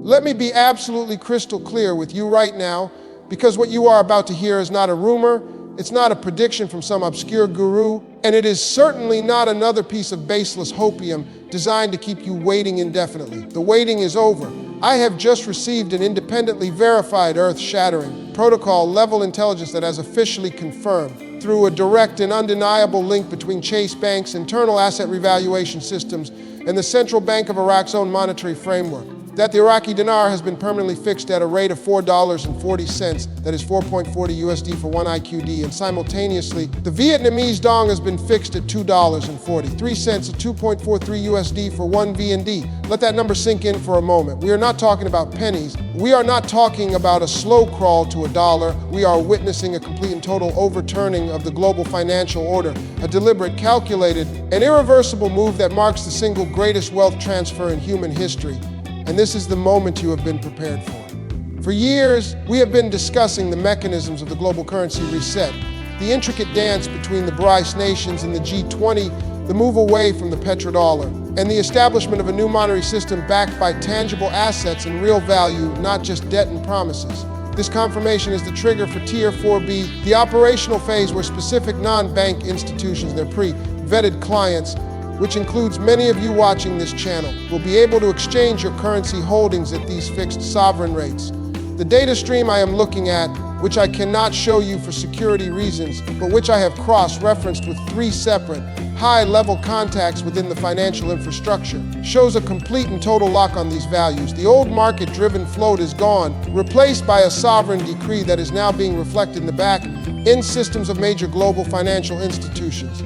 Let me be absolutely crystal clear with you right now, because what you are about to hear is not a rumor, it's not a prediction from some obscure guru, and it is certainly not another piece of baseless hopium designed to keep you waiting indefinitely. The waiting is over. I have just received an independently verified earth-shattering protocol-level intelligence that has officially confirmed, through a direct and undeniable link between Chase Bank's internal asset revaluation systems and the Central Bank of Iraq's own monetary framework, that the Iraqi Dinar has been permanently fixed at a rate of $4.40, that is 4.40 USD for 1 IQD, and simultaneously, the Vietnamese Dong has been fixed at $2.43, at 2.43 USD for 1 VND. Let that number sink in for a moment. We are not talking about pennies. We are not talking about a slow crawl to a dollar. We are witnessing a complete and total overturning of the global financial order, a deliberate, calculated, and irreversible move that marks the single greatest wealth transfer in human history. And this is the moment you have been prepared for. For years, we have been discussing the mechanisms of the global currency reset, the intricate dance between the BRICS nations and the G20, the move away from the petrodollar, and the establishment of a new monetary system backed by tangible assets and real value, not just debt and promises. This confirmation is the trigger for Tier 4B, the operational phase where specific non-bank institutions, their pre-vetted clients, which includes many of you watching this channel, will be able to exchange your currency holdings at these fixed sovereign rates. The data stream I am looking at, which I cannot show you for security reasons, but which I have cross-referenced with 3 separate, high-level contacts within the financial infrastructure, shows a complete and total lock on these values. The old market-driven float is gone, replaced by a sovereign decree that is now being reflected in the back-end systems of major global financial institutions.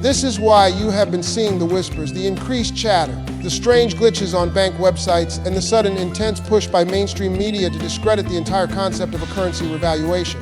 This is why you have been seeing the whispers, the increased chatter, the strange glitches on bank websites, and the sudden intense push by mainstream media to discredit the entire concept of a currency revaluation.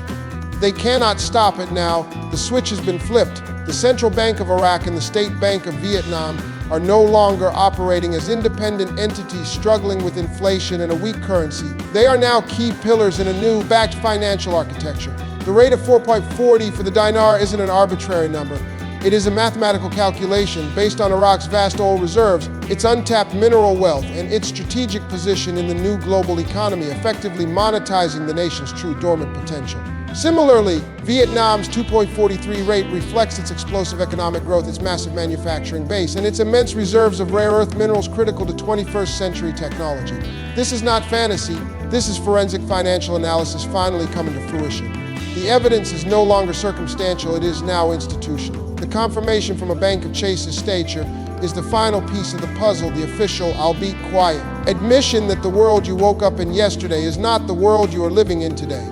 They cannot stop it now. The switch has been flipped. The Central Bank of Iraq and the State Bank of Vietnam are no longer operating as independent entities struggling with inflation and a weak currency. They are now key pillars in a new, backed financial architecture. The rate of 4.40 for the dinar isn't an arbitrary number. It is a mathematical calculation based on Iraq's vast oil reserves, its untapped mineral wealth, and its strategic position in the new global economy, effectively monetizing the nation's true dormant potential. Similarly, Vietnam's 2.43 rate reflects its explosive economic growth, its massive manufacturing base, and its immense reserves of rare earth minerals critical to 21st century technology. This is not fantasy. This is forensic financial analysis finally coming to fruition. The evidence is no longer circumstantial, it is now institutional. The confirmation from a bank of Chase's stature is the final piece of the puzzle, the official, albeit quiet, admission that the world you woke up in yesterday is not the world you are living in today.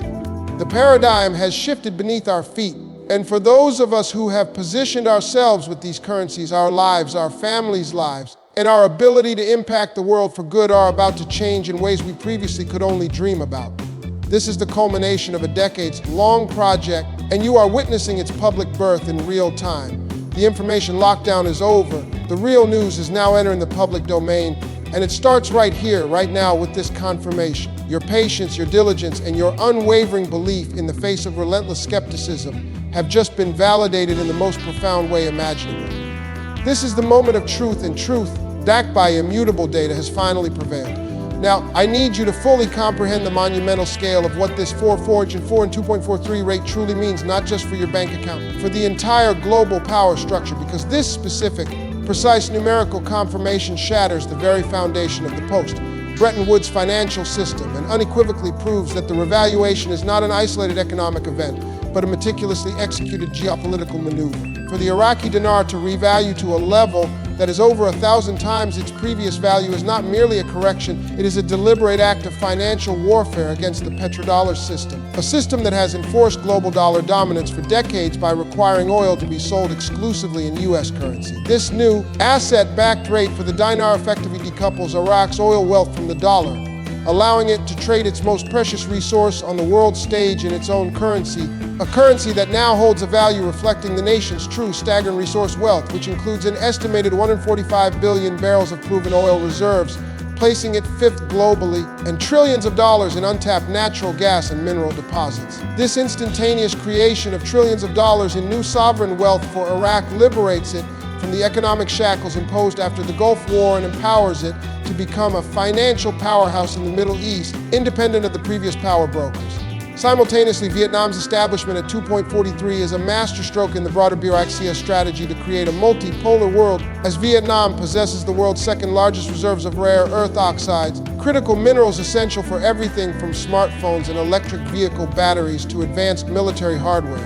The paradigm has shifted beneath our feet, and for those of us who have positioned ourselves with these currencies, our lives, our families' lives, and our ability to impact the world for good are about to change in ways we previously could only dream about. This is the culmination of a decades-long project, and you are witnessing its public birth in real time. The information lockdown is over. The real news is now entering the public domain, and it starts right here, right now, with this confirmation. Your patience, your diligence, and your unwavering belief in the face of relentless skepticism have just been validated in the most profound way imaginable. This is the moment of truth, and truth, backed by immutable data, has finally prevailed. Now, I need you to fully comprehend the monumental scale of what this 4.40 and 4 and 2.43 rate truly means, not just for your bank account, but for the entire global power structure, because this specific, precise numerical confirmation shatters the very foundation of the post-Bretton Woods financial system and unequivocally proves that the revaluation is not an isolated economic event, but a meticulously executed geopolitical maneuver. For the Iraqi dinar to revalue to a level that is over 1,000 times its previous value is not merely a correction, it is a deliberate act of financial warfare against the petrodollar system, a system that has enforced global dollar dominance for decades by requiring oil to be sold exclusively in US currency. This new asset-backed rate for the dinar effectively decouples Iraq's oil wealth from the dollar, allowing it to trade its most precious resource on the world stage in its own currency, a currency that now holds a value reflecting the nation's true staggering resource wealth, which includes an estimated 145 billion barrels of proven oil reserves, placing it 5th globally, and trillions of dollars in untapped natural gas and mineral deposits. This instantaneous creation of trillions of dollars in new sovereign wealth for Iraq liberates it from the economic shackles imposed after the Gulf War and empowers it to become a financial powerhouse in the Middle East, independent of the previous power brokers. Simultaneously, Vietnam's establishment at 2.43 is a masterstroke in the broader bureaucracy strategy to create a multipolar world, as Vietnam possesses the world's second largest reserves of rare earth oxides, critical minerals essential for everything from smartphones and electric vehicle batteries to advanced military hardware.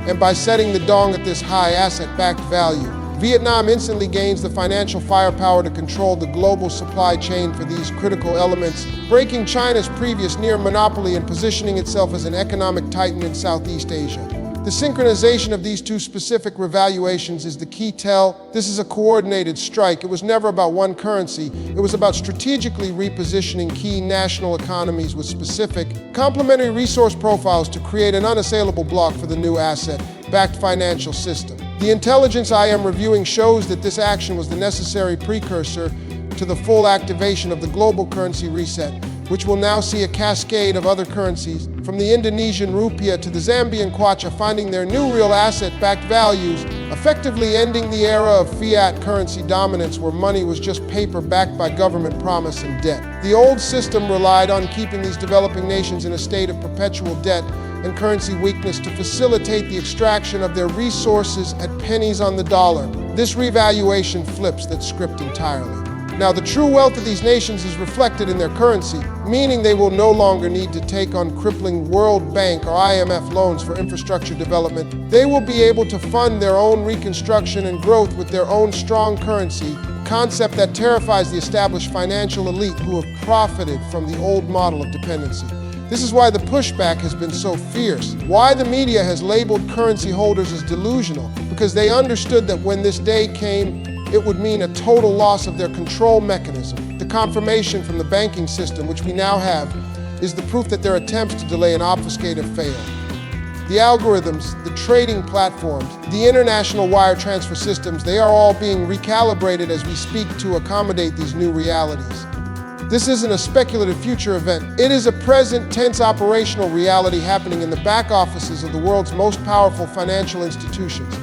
And by setting the Dong at this high asset-backed value, Vietnam instantly gains the financial firepower to control the global supply chain for these critical elements, breaking China's previous near monopoly and positioning itself as an economic titan in Southeast Asia. The synchronization of these two specific revaluations is the key tell. This is a coordinated strike. It was never about one currency. It was about strategically repositioning key national economies with specific, complementary resource profiles to create an unassailable block for the new asset-backed financial system. The intelligence I am reviewing shows that this action was the necessary precursor to the full activation of the global currency reset, which will now see a cascade of other currencies, from the Indonesian rupiah to the Zambian kwacha, finding their new real asset-backed values, effectively ending the era of fiat currency dominance where money was just paper backed by government promise and debt. The old system relied on keeping these developing nations in a state of perpetual debt and currency weakness to facilitate the extraction of their resources at pennies on the dollar. This revaluation flips that script entirely. Now, the true wealth of these nations is reflected in their currency, meaning they will no longer need to take on crippling World Bank or IMF loans for infrastructure development. They will be able to fund their own reconstruction and growth with their own strong currency, a concept that terrifies the established financial elite who have profited from the old model of dependency. This is why the pushback has been so fierce, why the media has labeled currency holders as delusional, because they understood that when this day came, it would mean a total loss of their control mechanism. The confirmation from the banking system, which we now have, is the proof that their attempts to delay and obfuscate have failed. The algorithms, the trading platforms, the international wire transfer systems, they are all being recalibrated as we speak to accommodate these new realities. This isn't a speculative future event. It is a present tense operational reality happening in the back offices of the world's most powerful financial institutions.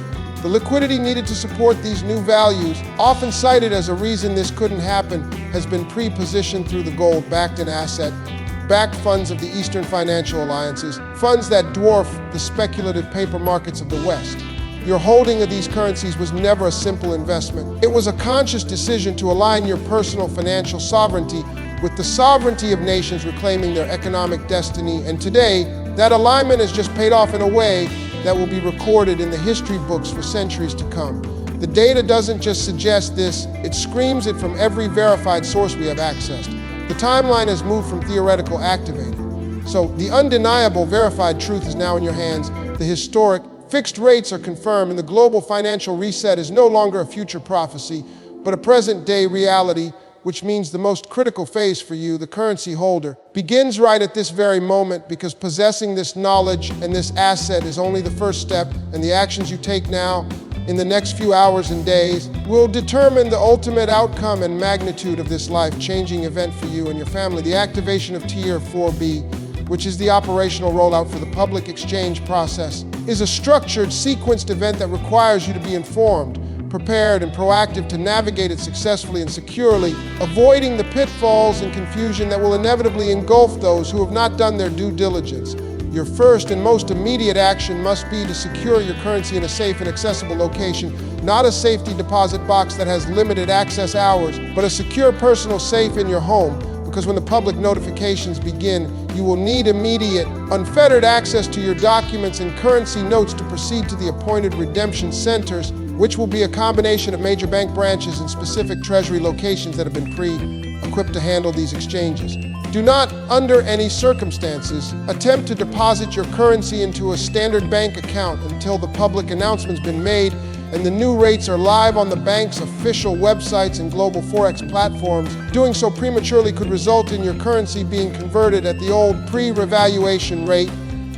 The liquidity needed to support these new values, often cited as a reason this couldn't happen, has been pre-positioned through the gold-backed and asset-backed funds of the Eastern financial alliances, funds that dwarf the speculative paper markets of the West. Your holding of these currencies was never a simple investment. It was a conscious decision to align your personal financial sovereignty with the sovereignty of nations reclaiming their economic destiny. And today, that alignment has just paid off in a way that will be recorded in the history books for centuries to come. The data doesn't just suggest this, it screams it from every verified source we have accessed. The timeline has moved from theoretical activated. So the undeniable verified truth is now in your hands. The historic fixed rates are confirmed, and the global financial reset is no longer a future prophecy, but a present-day reality, which means the most critical phase for you, the currency holder, begins right at this very moment, because possessing this knowledge and this asset is only the first step, and the actions you take now, in the next few hours and days, will determine the ultimate outcome and magnitude of this life-changing event for you and your family. The activation of Tier 4B, which is the operational rollout for the public exchange process, is a structured, sequenced event that requires you to be informed, prepared, and proactive to navigate it successfully and securely, avoiding the pitfalls and confusion that will inevitably engulf those who have not done their due diligence. Your first and most immediate action must be to secure your currency in a safe and accessible location, not a safety deposit box that has limited access hours, but a secure personal safe in your home. Because when the public notifications begin, you will need immediate, unfettered access to your documents and currency notes to proceed to the appointed redemption centers, which will be a combination of major bank branches and specific treasury locations that have been pre-equipped to handle these exchanges. Do not, under any circumstances, attempt to deposit your currency into a standard bank account until the public announcement's been made and the new rates are live on the bank's official websites and global forex platforms. Doing so prematurely could result in your currency being converted at the old pre-revaluation rate,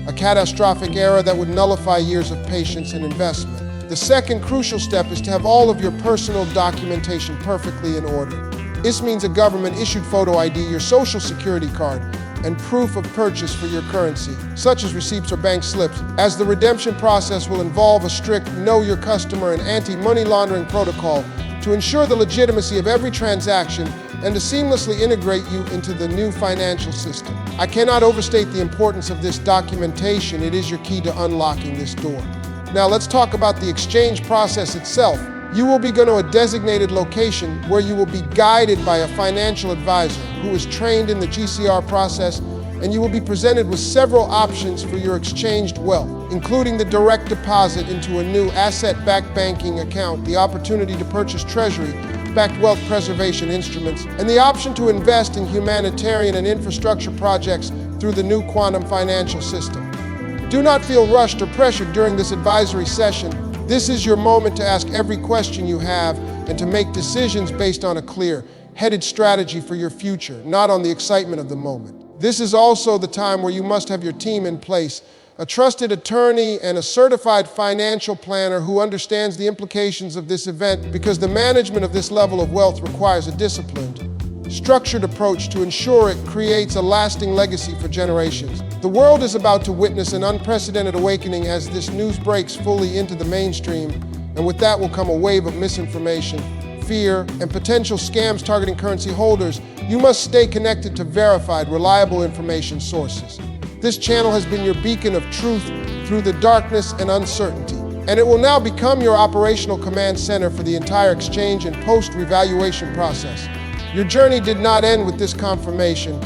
a catastrophic error that would nullify years of patience and investment. The second crucial step is to have all of your personal documentation perfectly in order. This means a government-issued photo ID, your social security card, and proof of purchase for your currency, such as receipts or bank slips, as the redemption process will involve a strict know your customer and anti-money laundering protocol to ensure the legitimacy of every transaction and to seamlessly integrate you into the new financial system. I cannot overstate the importance of this documentation. It is your key to unlocking this door. Now let's talk about the exchange process itself. You will be going to a designated location where you will be guided by a financial advisor who is trained in the GCR process, and you will be presented with several options for your exchanged wealth, including the direct deposit into a new asset-backed banking account, the opportunity to purchase treasury-backed wealth preservation instruments, and the option to invest in humanitarian and infrastructure projects through the new quantum financial system. Do not feel rushed or pressured during this advisory session. This is your moment to ask every question you have and to make decisions based on a clear-headed strategy for your future, not on the excitement of the moment. This is also the time where you must have your team in place, a trusted attorney and a certified financial planner who understands the implications of this event, because the management of this level of wealth requires a disciplined, structured approach to ensure it creates a lasting legacy for generations. The world is about to witness an unprecedented awakening as this news breaks fully into the mainstream, and with that will come a wave of misinformation, fear, and potential scams targeting currency holders. You must stay connected to verified, reliable information sources. This channel has been your beacon of truth through the darkness and uncertainty, and it will now become your operational command center for the entire exchange and post-revaluation process. Your journey did not end with this confirmation.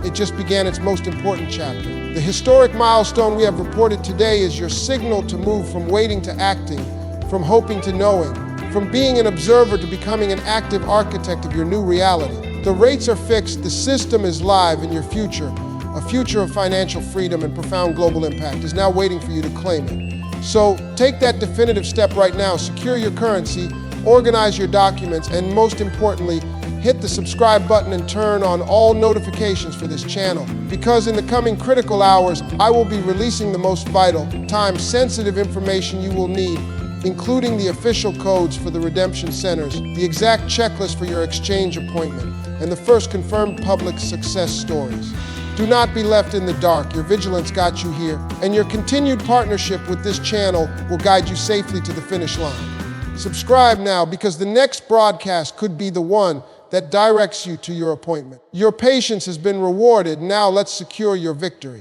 It just began its most important chapter. The historic milestone we have reported today is your signal to move from waiting to acting, from hoping to knowing, from being an observer to becoming an active architect of your new reality. The rates are fixed, the system is live, and your future, a future of financial freedom and profound global impact, is now waiting for you to claim it. So take that definitive step right now. Secure your currency, organize your documents, and most importantly, hit the subscribe button and turn on all notifications for this channel, because in the coming critical hours, I will be releasing the most vital, time-sensitive information you will need, including the official codes for the redemption centers, the exact checklist for your exchange appointment, and the first confirmed public success stories. Do not be left in the dark. Your vigilance got you here, and your continued partnership with this channel will guide you safely to the finish line. Subscribe now, because the next broadcast could be the one that directs you to your appointment. Your patience has been rewarded. Now let's secure your victory.